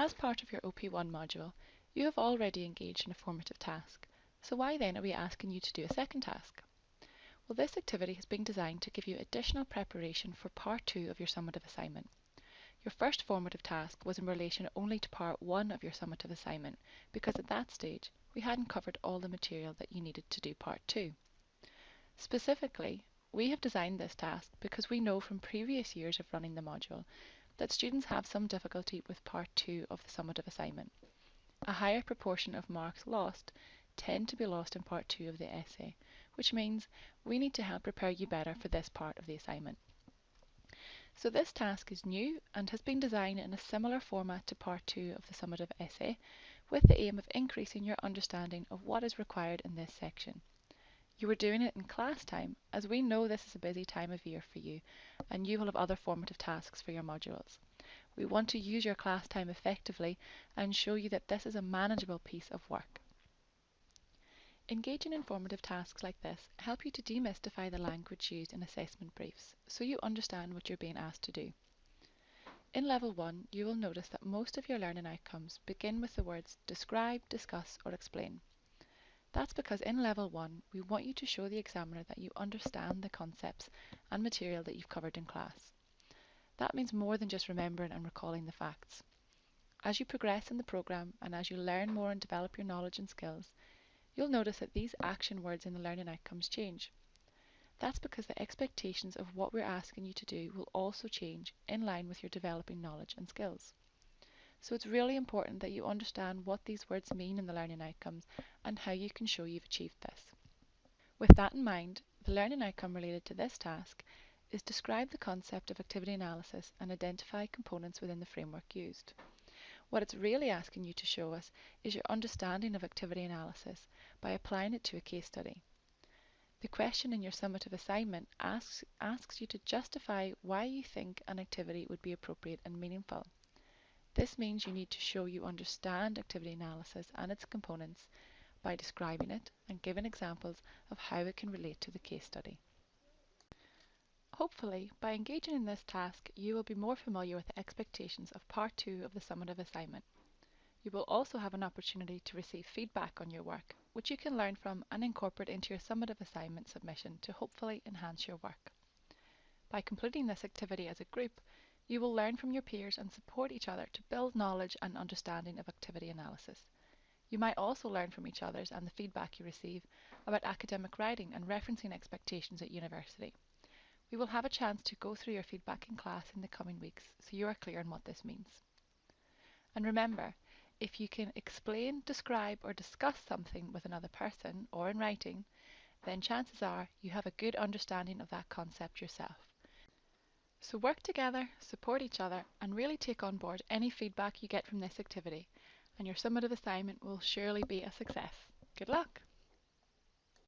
As part of your OP1 module, you have already engaged in a formative task, so why then are we asking you to do a second task? Well, this activity has been designed to give you additional preparation for part 2 of your summative assignment. Your first formative task was in relation only to part 1 of your summative assignment, because at that stage we hadn't covered all the material that you needed to do part 2. Specifically, we have designed this task because we know from previous years of running the module that students have some difficulty with part 2 of the summative assignment. A higher proportion of marks lost tend to be lost in part 2 of the essay, which means we need to help prepare you better for this part of the assignment. So this task is new and has been designed in a similar format to part 2 of the summative essay, with the aim of increasing your understanding of what is required in this section. You are doing it in class time, as we know this is a busy time of year for you, and you will have other formative tasks for your modules. We want to use your class time effectively and show you that this is a manageable piece of work. Engaging in formative tasks like this help you to demystify the language used in assessment briefs, so you understand what you're being asked to do. In Level 1, you will notice that most of your learning outcomes begin with the words describe, discuss, or explain. That's because in Level 1, we want you to show the examiner that you understand the concepts and material that you've covered in class. That means more than just remembering and recalling the facts. As you progress in the programme and as you learn more and develop your knowledge and skills, you'll notice that these action words in the learning outcomes change. That's because the expectations of what we're asking you to do will also change in line with your developing knowledge and skills. So it's really important that you understand what these words mean in the learning outcomes and how you can show you've achieved this. With that in mind, the learning outcome related to this task is describe the concept of activity analysis and identify components within the framework used. What it's really asking you to show us is your understanding of activity analysis by applying it to a case study. The question in your summative assignment asks you to justify why you think an activity would be appropriate and meaningful. This means you need to show you understand activity analysis and its components by describing it and giving examples of how it can relate to the case study. Hopefully, by engaging in this task, you will be more familiar with the expectations of part 2 of the summative assignment. You will also have an opportunity to receive feedback on your work, which you can learn from and incorporate into your summative assignment submission to hopefully enhance your work. By completing this activity as a group, you will learn from your peers and support each other to build knowledge and understanding of activity analysis. You might also learn from each other and the feedback you receive about academic writing and referencing expectations at university. We will have a chance to go through your feedback in class in the coming weeks, so you are clear on what this means. And remember, if you can explain, describe, or discuss something with another person or in writing, then chances are you have a good understanding of that concept yourself. So work together, support each other, and really take on board any feedback you get from this activity, and your summative assignment will surely be a success. Good luck!